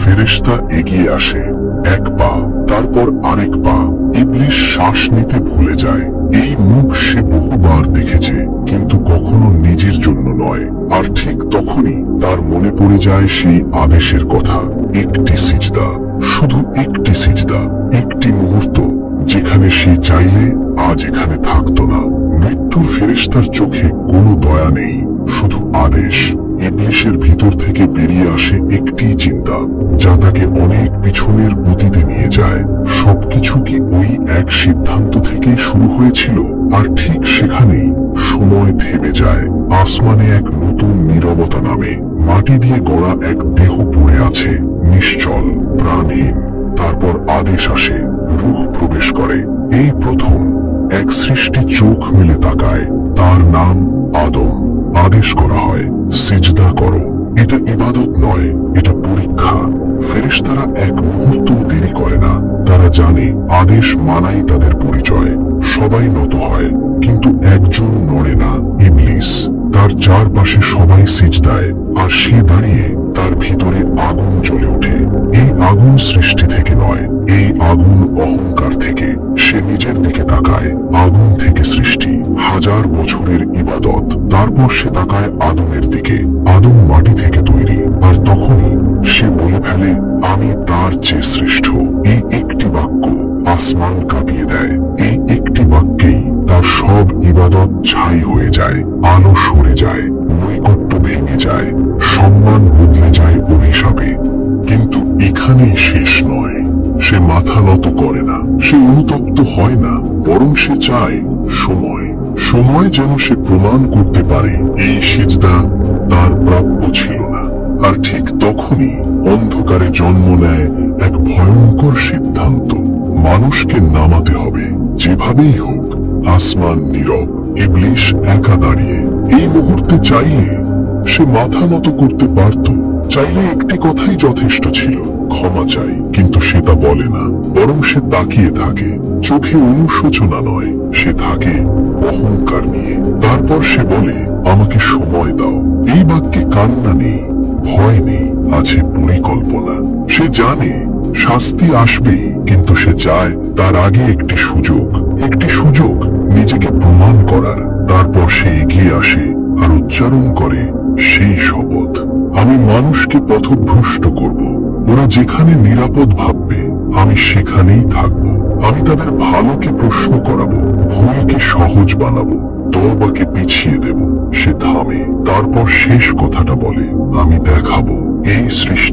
ফেরেশতা এগিয়ে আসে, এক পা তারপর আরেক পা। ইবলিস শ্বাস নিতে ভুলে যায়। এই মুখ সে বহুবার দেখেছে, কিন্তু কখনো নিজের জন্য নয়। আর ঠিক তখনই তার মনে পড়ে যায় সেই আদেশের কথা, একটি সিজদা, শুধু একটি সিজদা, একটি মুহূর্ত যেখানে সে চাইলে আজ এখানে থাকতো না। মৃত্যুর ফেরেশতার চোখে কোনো দয়া নেই, শুধু আদেশ। ইবলিসের ভিতর থেকে বেরিয়ে আসে একটি চিন্তা, যা তাকে অনেক পিছনের অতীতে নিয়ে যায়। সবকিছু কি ওই এক সিদ্ধান্ত থেকেই শুরু হয়েছিল? আর ঠিক সেখানেই সময় থেমে যায়। আসমানে এক নতুন নীরবতা নামে। মাটি দিয়ে গড়া এক দেহ পড়ে আছে, নিশ্চল, প্রাণহীন। তারপর আদেশ আসে, রূহ প্রবেশ করে। এই প্রথম এক সৃষ্টি চোখ মেলে তাকায়। তার নাম আদম। আদেশ করা হয়, সিজদা করো। এটা ইবাদত নয়, এটা পরীক্ষা। ফেরেশতারা এক মুহূর্ত দেরি করে না। তারা জানে আদেশ মানাই তাদের পরিচয়। সবাই নত হয়, কিন্তু একজন নড়ে না, ইবলিস। তার চারপাশে সবাই সিজদায়, আর সে দাঁড়িয়ে। তার ভিতরে আগুন জ্বলে ওঠে। এই আগুন সৃষ্টি থেকে নয়, এই আগুন অহংকার থেকে। সে নিজের দিকে তাকায়, আগুন থেকে সৃষ্টি, হাজার বছরের ইবাদত। তারপর সে তাকায় আদমের দিকে। আদম মাটি থেকে তৈরি। আর তখনই সে বলে ফেলে, আমি তার চেয়ে শ্রেষ্ঠ। এই একটি বাক্য আসমান কাঁপিয়ে দেয়। এই একটি বাক্যেই তার সব ইবাদত ছাই হয়ে যায়। আলো সরে যায়, নৈকট্য ভেঙে যায়, সম্মান বদলে যায় অভিশাপে। কিন্তু এখানেই শেষ নয়। সে মাথা নত করে না, সে অনুতপ্ত হয় না, বরং সে চায় সময়। সময় যেন সে প্রমাণ করতে পারে এই সিজদা তার প্রাপ্য ছিল না। আর ঠিক তখনই অন্ধকারে জন্ম নেয় এক ভয়ঙ্কর সিদ্ধান্ত। মানুষকে নামাতে হবে, যেভাবেই হোক। আসমান নীরব, ইবলিস একা দাঁড়িয়ে। এই মুহূর্তে চাইলে সে মাথা নত করতে পারত। চাইলে একটি কথাই যথেষ্ট ছিল, ক্ষমা চাই। কিন্তু সে তা বলে না, বরং সে তাকিয়ে থাকে। চোখে অনুশোচনা নয়, সে থাকে অহংকার নিয়ে। তারপর সে বলে, আমাকে সময় দাও। এই বাক্যে কান্না নেই, ভয় নেই, আছে পরিকল্পনা। সে জানে শাস্তি আসবেই, কিন্তু সে চায় তার আগে একটি সুযোগ, একটি সুযোগ নিজেকে প্রমাণ করার। তারপর সে এগিয়ে আসে আর উচ্চারণ করে সেই শপথ, আমি মানুষকে পথভ্রষ্ট করব। ওরা যেখানে নিরাপদ ভাববে, আমি সেখানেই থাকব। আমি তাদের ভালোকে প্রশ্ন করাবো, ভুলকে সহজ বানাবো, তওবাকে পিছিয়ে দেব। সে থামে, তারপর শেষ কথাটা বলে, আমি দেখাবো এই সৃষ্টি